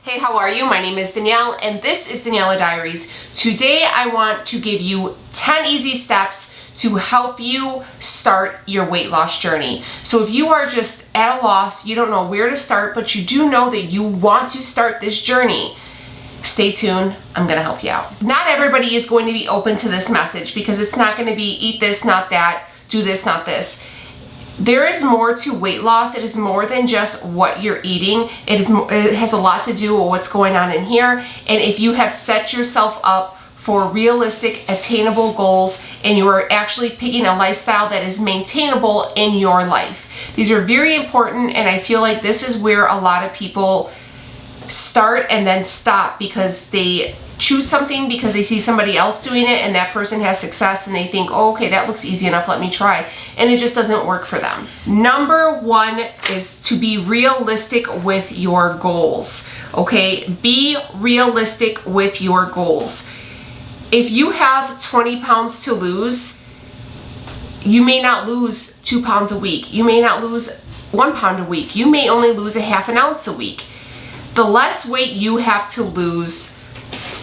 Hey, how are you? My name is Danielle and this is Daniela Diaries. Today I want to give you 10 easy steps to help you start your weight loss journey. So if you are just at a loss, you don't know where to start, but you do know that you want to start this journey, stay tuned. I'm gonna help you out. Not everybody is going to be open to this message because it's not gonna be eat this, not that, do this, not this. There is more to weight loss. It is more than just what you're eating. It has a lot to do with what's going on in here. And if you have set yourself up for realistic, attainable goals, and you are actually picking a lifestyle that is maintainable in your life. These are very important, and I feel like this is where a lot of people start and then stop because they choose something because they see somebody else doing it and that person has success and they think, oh, okay, that looks easy enough, let me try. And it just doesn't work for them. Number one is to be realistic with your goals, okay? Be realistic with your goals. If you have 20 pounds to lose, you may not lose 2 pounds a week. You may not lose 1 pound a week. You may only lose a half an ounce a week. The less weight you have to lose,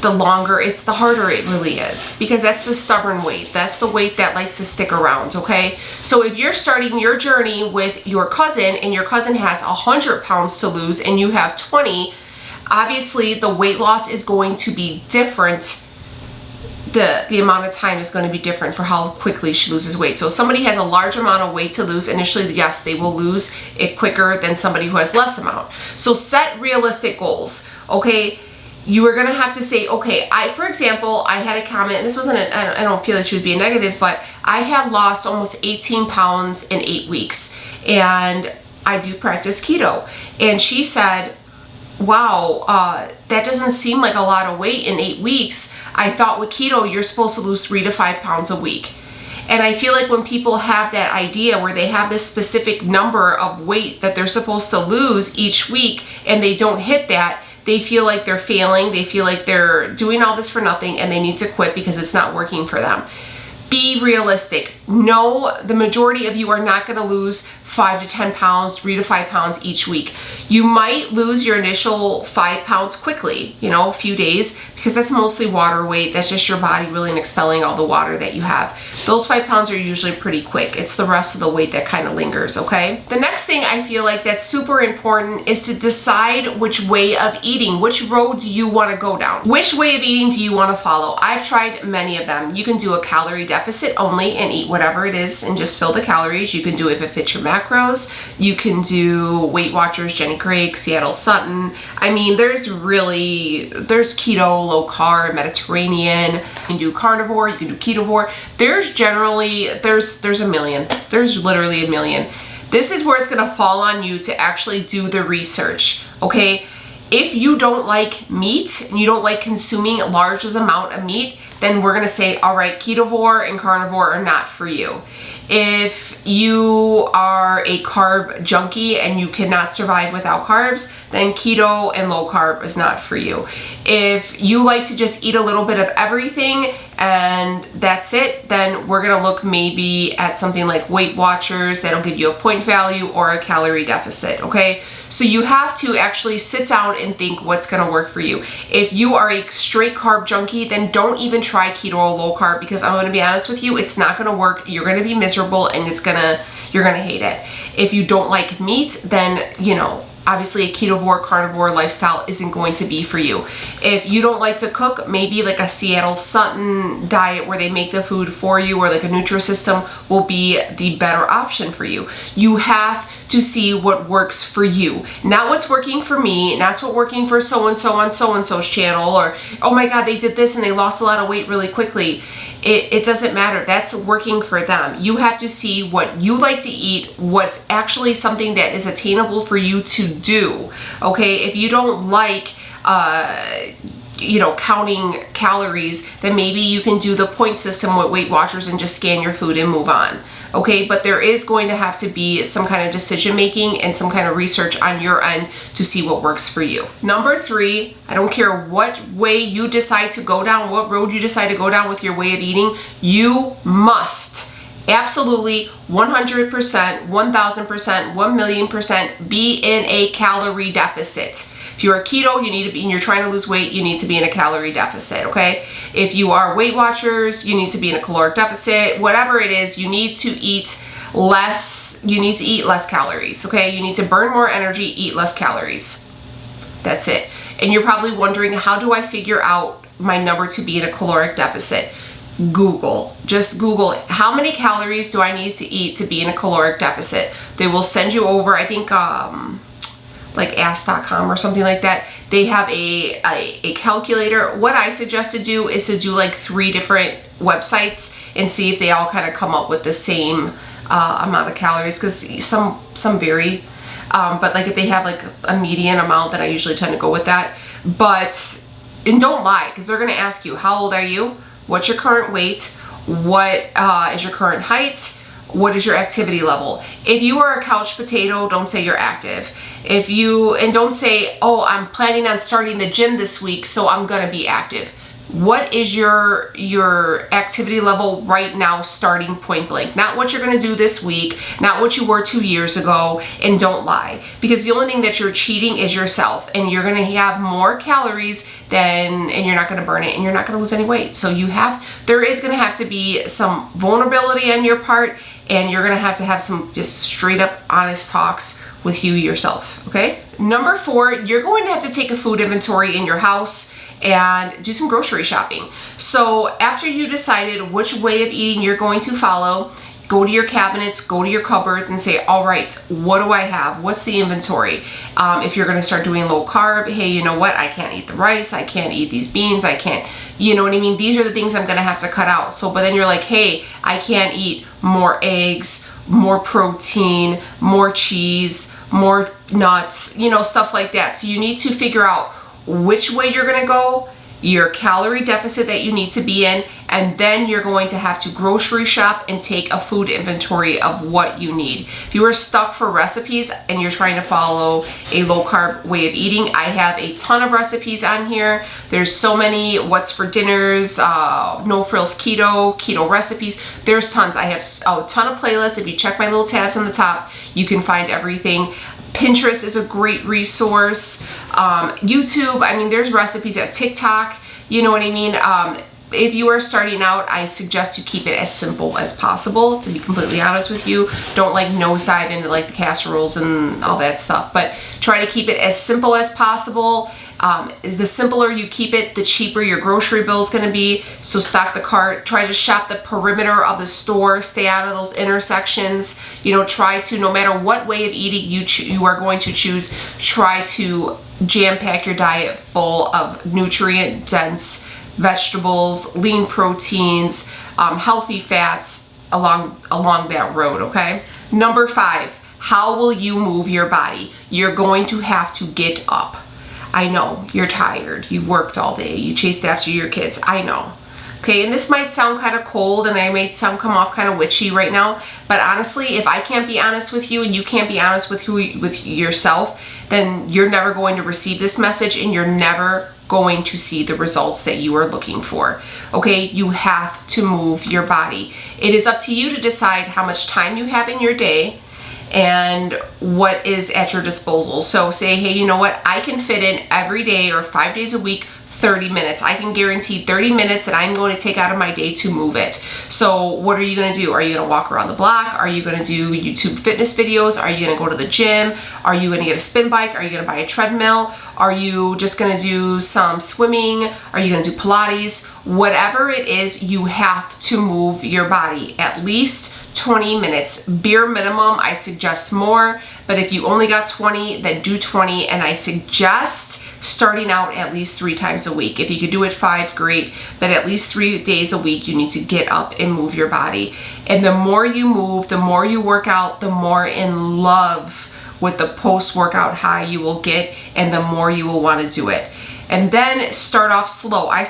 the longer the harder it really is, because that's the stubborn weight. That's the weight that likes to stick around, okay? So if you're starting your journey with your cousin and your cousin has 100 pounds to lose and you have 20, obviously the weight loss is going to be different. The amount of time is going to be different for how quickly she loses weight. So if somebody has a large amount of weight to lose initially, yes, they will lose it quicker than somebody who has less amount. So set realistic goals, okay? You are going to have to say, okay, for example, I had a comment, and this wasn't, I don't feel like she was being negative, but I had lost almost 18 pounds in 8 weeks, and I do practice keto. And she said, wow, that doesn't seem like a lot of weight in 8 weeks. I thought with keto, you're supposed to lose 3 to 5 pounds a week. And I feel like when people have that idea where they have this specific number of weight that they're supposed to lose each week and they don't hit that, they feel like they're failing. They feel like they're doing all this for nothing and they need to quit because it's not working for them. Be realistic. No, the majority of you are not going to lose 5 to 10 pounds, 3 to 5 pounds each week. You might lose your initial 5 pounds quickly, a few days, because that's mostly water weight. That's just your body really expelling all the water that you have. Those 5 pounds are usually pretty quick. It's the rest of the weight that kind of lingers, okay? The next thing I feel like that's super important is to decide which way of eating. Which road do you want to go down? Which way of eating do you want to follow? I've tried many of them. You can do a calorie deficit only and eat whatever it is and just fill the calories. You can do it if it fits your macros. You can do Weight Watchers, Jenny Craig, Seattle Sutton. I mean, there's keto, low carb, Mediterranean. You can do carnivore, you can do ketovore. There's a million. There's literally a million. This is where it's gonna fall on you to actually do the research, okay? If you don't like meat and you don't like consuming a large amount of meat, then we're gonna say, all right, ketovore and carnivore are not for you. If you are a carb junkie and you cannot survive without carbs, then keto and low carb is not for you. If you like to just eat a little bit of everything and that's it, then we're gonna look maybe at something like Weight Watchers that'll give you a point value or a calorie deficit, okay? So you have to actually sit down and think what's gonna work for you. If you are a straight carb junkie, then don't even try keto or low carb, because I'm gonna be honest with you, it's not gonna work. You're gonna be miserable and you're gonna hate it. If you don't like meat, then, obviously a ketovore, carnivore lifestyle isn't going to be for you. If you don't like to cook, maybe like a Seattle Sutton diet where they make the food for you, or like a Nutrisystem will be the better option for you. You have to see what works for you, not what's working for me, not what's working for so-and-so on so-and-so's channel, or, oh my God, they did this and they lost a lot of weight really quickly. It doesn't matter. That's working for them. You have to see what you like to eat, what's actually something that is attainable for you to do, okay? If you don't like, counting calories, then maybe you can do the point system with Weight Watchers and just scan your food and move on, okay? But there is going to have to be some kind of decision making and some kind of research on your end to see what works for you. Number 3, I don't care what way you decide to go down, what road you decide to go down with your way of eating, you must absolutely 100%, 1000%, 1,000,000% be in a calorie deficit. If you're a keto, you need to be, and you're trying to lose weight, you need to be in a calorie deficit, okay? If you are Weight Watchers, you need to be in a caloric deficit. Whatever it is, you need to eat less, you need to eat less calories, okay? You need to burn more energy, eat less calories. That's it. And you're probably wondering, how do I figure out my number to be in a caloric deficit? Google. Just Google, how many calories do I need to eat to be in a caloric deficit? They will send you over, I think, like ask.com or something like that. They have a calculator. What I suggest to do is to do like 3 different websites and see if they all kind of come up with the same amount of calories, because some vary. But like if they have like a median amount, then I usually tend to go with that. But, and don't lie, because they're going to ask you, how old are you? What's your current weight? What is your current height? What is your activity level? If you are a couch potato, don't say you're active. And don't say, oh, I'm planning on starting the gym this week, so I'm gonna be active. What is your activity level right now, starting point blank? Not what you're gonna do this week, not what you were 2 years ago, and don't lie. Because the only thing that you're cheating is yourself, and you're gonna have more calories and you're not gonna burn it, and you're not gonna lose any weight. So there is gonna have to be some vulnerability on your part, and you're gonna have some just straight up honest talks with you yourself, okay? Number 4, you're going to have to take a food inventory in your house and do some grocery shopping. So after you decided which way of eating you're going to follow, go to your cabinets, go to your cupboards and say, all right, what do I have? What's the inventory? If you're gonna start doing low carb, hey, you know what? I can't eat the rice, I can't eat these beans, I can't, you know what I mean? These are the things I'm gonna have to cut out. So, but then you're like, hey, I can't eat more eggs, more protein, more cheese, more nuts, you know, stuff like that. So you need to figure out which way you're gonna go, your calorie deficit that you need to be in, and then you're going to have to grocery shop and take a food inventory of what you need. If you are stuck for recipes and you're trying to follow a low carb way of eating, I have a ton of recipes on here. There's so many what's for dinners, no frills keto recipes. There's tons. I have a ton of playlists. If you check my little tabs on the top, you can find everything. Pinterest is a great resource. YouTube, I mean, there's recipes at TikTok, you know what I mean? If you are starting out, I suggest you keep it as simple as possible, to be completely honest with you. Don't like nosedive into like the casseroles and all that stuff, but try to keep it as simple as possible. The simpler you keep it, the cheaper your grocery bill is going to be. So stock the cart, try to shop the perimeter of the store, stay out of those intersections. You know, try to, no matter what way of eating you are going to choose, try to jam pack your diet full of nutrient dense vegetables, lean proteins, healthy fats along that road, okay? Number 5, how will you move your body? You're going to have to get up. I know, you're tired, you worked all day, you chased after your kids, I know. Okay, and this might sound kind of cold and I may come off kind of witchy right now, but honestly, if I can't be honest with you and you can't be honest with yourself, then you're never going to receive this message and you're never going to see the results that you are looking for. Okay, you have to move your body. It is up to you to decide how much time you have in your day and what is at your disposal. So say, hey, you know what? I can fit in every day or 5 days a week 30 minutes. I can guarantee 30 minutes that I'm going to take out of my day to move it. So what are you going to do? Are you going to walk around the block? Are you going to do YouTube fitness videos? Are you going to go to the gym? Are you going to get a spin bike? Are you going to buy a treadmill? Are you just going to do some swimming? Are you going to do Pilates? Whatever it is, you have to move your body at least 20 minutes. Bare minimum, I suggest more, but if you only got 20, then do 20, and I suggest starting out at least 3 times a week. If you could do it 5, great, but at least 3 days a week, you need to get up and move your body. And the more you move, the more you work out, the more in love with the post-workout high you will get, and the more you will want to do it. And then start off slow. I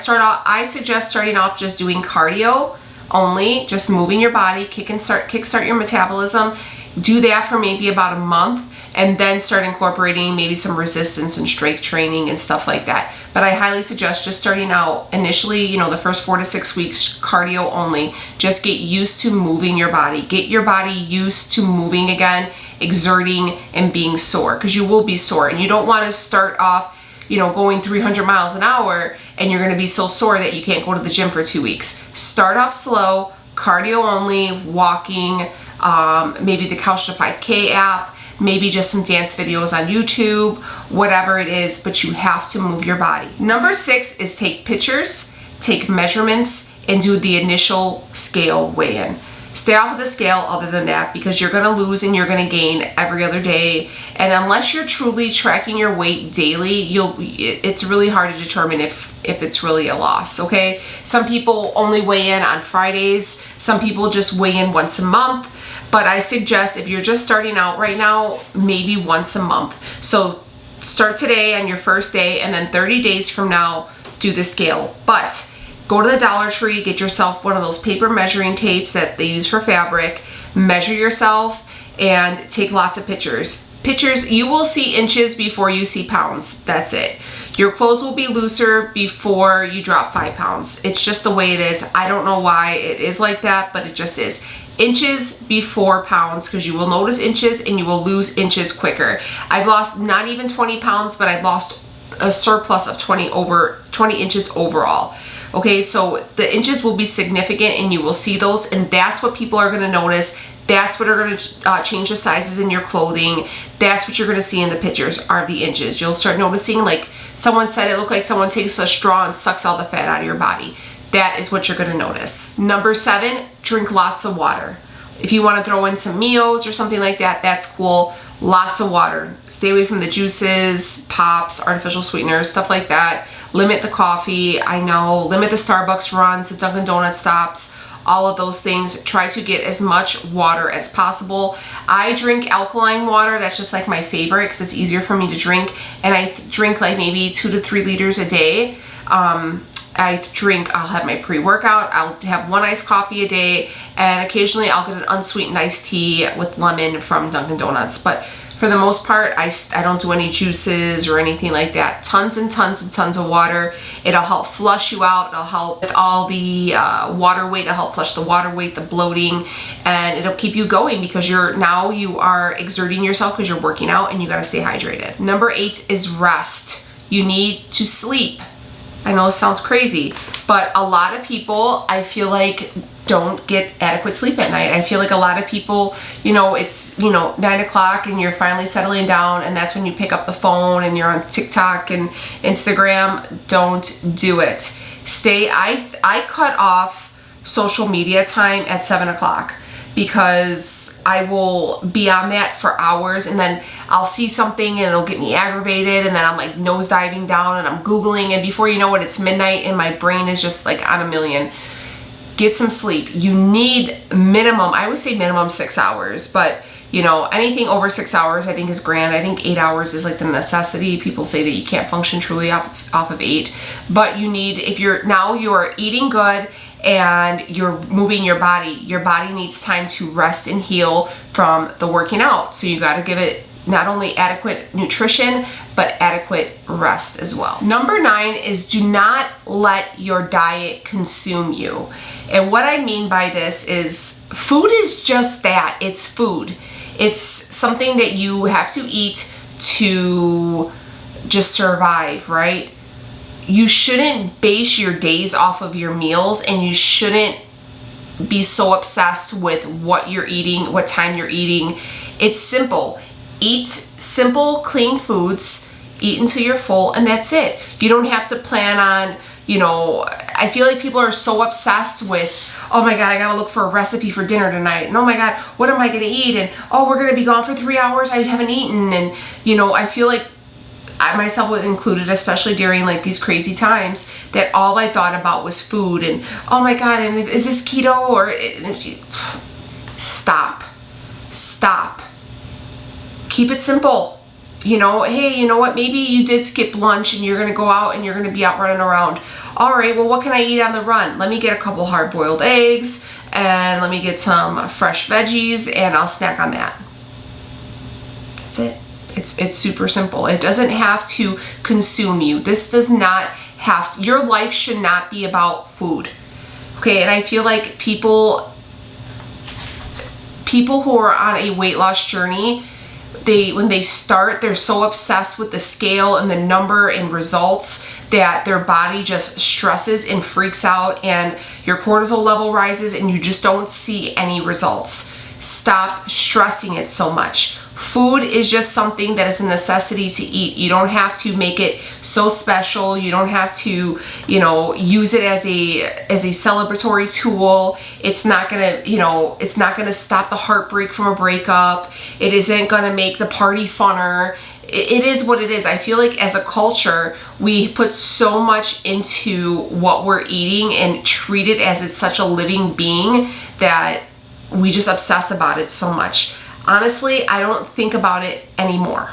suggest starting off just doing cardio only, just moving your body, kickstart your metabolism. Do that for maybe about a month, and then start incorporating maybe some resistance and strength training and stuff like that. But I highly suggest just starting out initially, you know, the first 4 to 6 weeks, cardio only. Just get used to moving your body. Get your body used to moving again, exerting and being sore, because you will be sore, and you don't want to start off you know, going 300 miles an hour and you're gonna be so sore that you can't go to the gym for 2 weeks. Start off slow, cardio only, walking, maybe the Couch to 5K app, maybe just some dance videos on YouTube, whatever it is, but you have to move your body. Number 6 is take pictures, take measurements, and do the initial scale weigh-in. Stay off of the scale other than that, because you're gonna lose and you're gonna gain every other day. And unless you're truly tracking your weight daily, it's really hard to determine if it's really a loss, okay? Some people only weigh in on Fridays. Some people just weigh in once a month. But I suggest if you're just starting out right now, maybe once a month. So start today on your first day, and then 30 days from now, do the scale. But go to the Dollar Tree, get yourself one of those paper measuring tapes that they use for fabric, measure yourself, and take lots of pictures. You will see inches before you see pounds. That's it. Your clothes will be looser before you drop 5 pounds. It's just the way it is. I don't know why it is like that, but it just is. Inches before pounds, because you will notice inches and you will lose inches quicker. I've lost not even 20 pounds, but I've lost a surplus of 20 inches overall. Okay, so the inches will be significant and you will see those, and that's what people are going to notice. That's what are going to change the sizes in your clothing. That's what you're going to see in the pictures are the inches. You'll start noticing, like someone said, it looked like someone takes a straw and sucks all the fat out of your body. That is what you're going to notice. Number 7, drink lots of water. If you want to throw in some Mios or something like that, that's cool. Lots of water. Stay away from the juices, pops, artificial sweeteners, stuff like that. Limit the coffee, I know. Limit the Starbucks runs, the Dunkin' Donut stops, all of those things. Try to get as much water as possible. I drink alkaline water. That's just like my favorite because it's easier for me to drink. And I drink like maybe 2 to 3 liters a day. I'll have my pre-workout, I'll have 1 iced coffee a day, and occasionally I'll get an unsweetened iced tea with lemon from Dunkin' Donuts. But for the most part, I don't do any juices or anything like that. Tons and tons and tons of water. It'll help flush you out. It'll help with all the water weight. It'll help flush the water weight, the bloating, and it'll keep you going because you are exerting yourself because you're working out and you gotta stay hydrated. Number 8 is rest. You need to sleep. I know it sounds crazy, but a lot of people, I feel like, don't get adequate sleep at night. I feel like a lot of people, it's, 9 o'clock and you're finally settling down and that's when you pick up the phone and you're on TikTok and Instagram. Don't do it. I cut off social media time at 7 o'clock because I will be on that for hours and then I'll see something and it'll get me aggravated and then I'm like nose diving down and I'm Googling, and before you know it, it's midnight and my brain is just like on a million. Get some sleep. You need minimum, I would say minimum 6 hours, but anything over 6 hours I think is grand. I think 8 hours is like the necessity. People say that you can't function truly off of 8, but if you're eating good and you're moving your body needs time to rest and heal from the working out. So you got to give it not only adequate nutrition, but adequate rest as well. Number 9 is do not let your diet consume you. And what I mean by this is food is just that. It's food. It's something that you have to eat to just survive, right? You shouldn't base your days off of your meals, and you shouldn't be so obsessed with what you're eating, what time you're eating. It's simple. Eat simple, clean foods, eat until you're full, and that's it. You don't have to plan on, I feel like people are so obsessed with, oh my God, I gotta look for a recipe for dinner tonight. And oh my God, what am I gonna eat? And oh, we're gonna be gone for 3 hours, I haven't eaten. And I feel like I myself was included, especially during like these crazy times, that all I thought about was food and oh my God, and is this keto or stop. Keep it simple. Hey, you know what? Maybe you did skip lunch and you're gonna go out and you're gonna be out running around. All right, well, what can I eat on the run? Let me get a couple hard-boiled eggs and let me get some fresh veggies and I'll snack on that. That's it. It's super simple. It doesn't have to consume you. This does not have to, your life should not be about food. Okay, and I feel like people who are on a weight loss journey when they start, they're so obsessed with the scale and the number and results that their body just stresses and freaks out, and your cortisol level rises and you just don't see any results. Stop stressing it so much. Food is just something that is a necessity to eat. You don't have to make it so special. You don't have to, use it as a celebratory tool. It's not gonna, it's not gonna stop the heartbreak from a breakup. It isn't gonna make the party funner. It is what it is. I feel like as a culture, we put so much into what we're eating and treat it as it's such a living being that we just obsess about it so much. Honestly, I don't think about it anymore.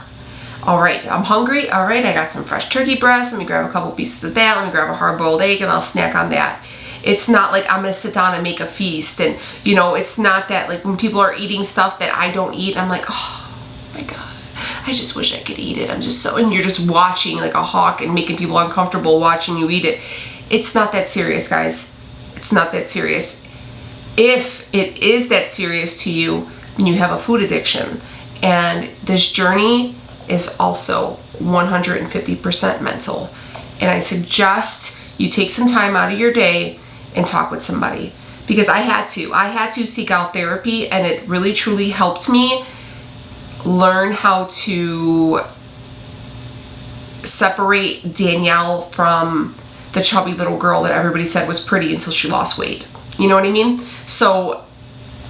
All right, I'm hungry. All right, I got some fresh turkey breast. Let me grab a couple pieces of that. Let me grab a hard-boiled egg and I'll snack on that. It's not like I'm gonna sit down and make a feast. And it's not that like when people are eating stuff that I don't eat, I'm like, oh my God, I just wish I could eat it. I'm just and you're just watching like a hawk and making people uncomfortable watching you eat it. It's not that serious, guys. It's not that serious. If it is that serious to you, then you have a food addiction. And this journey is also 150% mental. And I suggest you take some time out of your day and talk with somebody. Because I had to seek out therapy, and it really truly helped me learn how to separate Danielle from the chubby little girl that everybody said was pretty until she lost weight. You know what I mean? So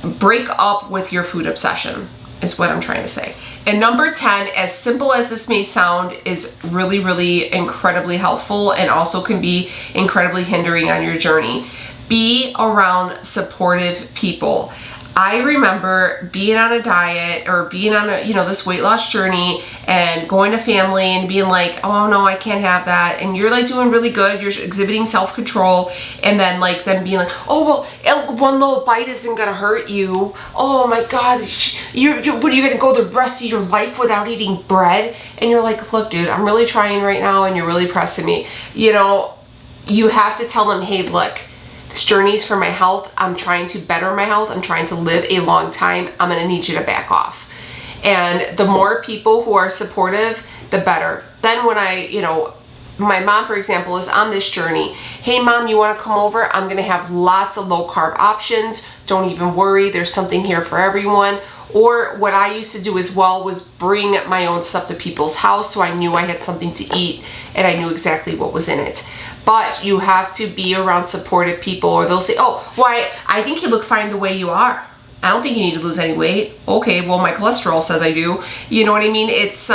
break up with your food obsession is what I'm trying to say. And number 10, as simple as this may sound, is really, really incredibly helpful and also can be incredibly hindering on your journey. Be around supportive people. I remember being on a diet or being on a, this weight loss journey and going to family and being like, oh no, I can't have that. And you're like doing really good. You're exhibiting self-control. And then like them being like, oh, well, one little bite isn't going to hurt you. Oh my God. What are you going to go the rest of your life without eating bread? And you're like, look, dude, I'm really trying right now and you're really pressing me. You have to tell them, hey, look, this journey is for my health. I'm trying to better my health. I'm trying to live a long time. I'm going to need you to back off. And the more people who are supportive, the better. Then when my mom, for example, is on this journey. Hey mom, you want to come over? I'm going to have lots of low carb options. Don't even worry. There's something here for everyone. Or what I used to do as well was bring my own stuff to people's house so I knew I had something to eat and I knew exactly what was in it. But you have to be around supportive people, or they'll say, oh, why, I think you look fine the way you are. I don't think you need to lose any weight. Okay, well, my cholesterol says I do. You know what I mean? It's,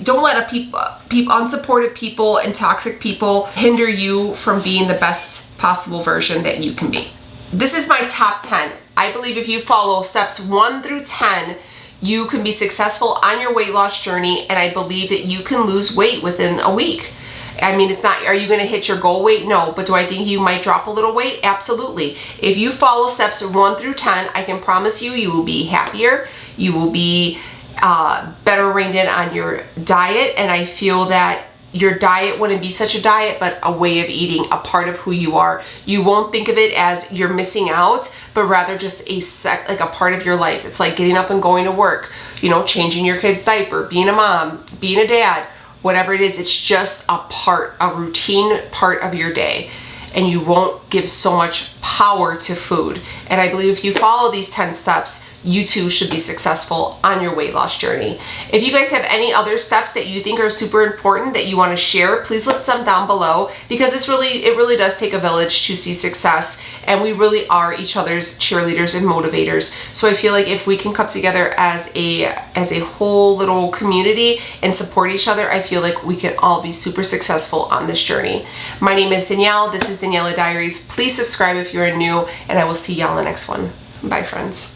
don't let unsupportive people and toxic people hinder you from being the best possible version that you can be. This is my top 10. I believe if you follow steps 1 through 10, you can be successful on your weight loss journey, and I believe that you can lose weight within a week. I mean, it's not, are you going to hit your goal weight? No. But do I think you might drop a little weight? Absolutely. If you follow steps 1 through 10, I can promise you, you will be happier. You will be better reined in on your diet. And I feel that your diet wouldn't be such a diet, but a way of eating, a part of who you are. You won't think of it as you're missing out, but rather just like a part of your life. It's like getting up and going to work, changing your kid's diaper, being a mom, being a dad. Whatever it is, it's just a routine part of your day, and you won't give so much power to food. And I believe if you follow these 10 steps, you too should be successful on your weight loss journey. If you guys have any other steps that you think are super important that you want to share, please list them down below, because it really does take a village to see success, and we really are each other's cheerleaders and motivators. So I feel like if we can come together as a whole little community and support each other, I feel like we can all be super successful on this journey. My name is Danielle. This is Daniela Diaries. Please subscribe if you're new, and I will see y'all in the next one. Bye, friends.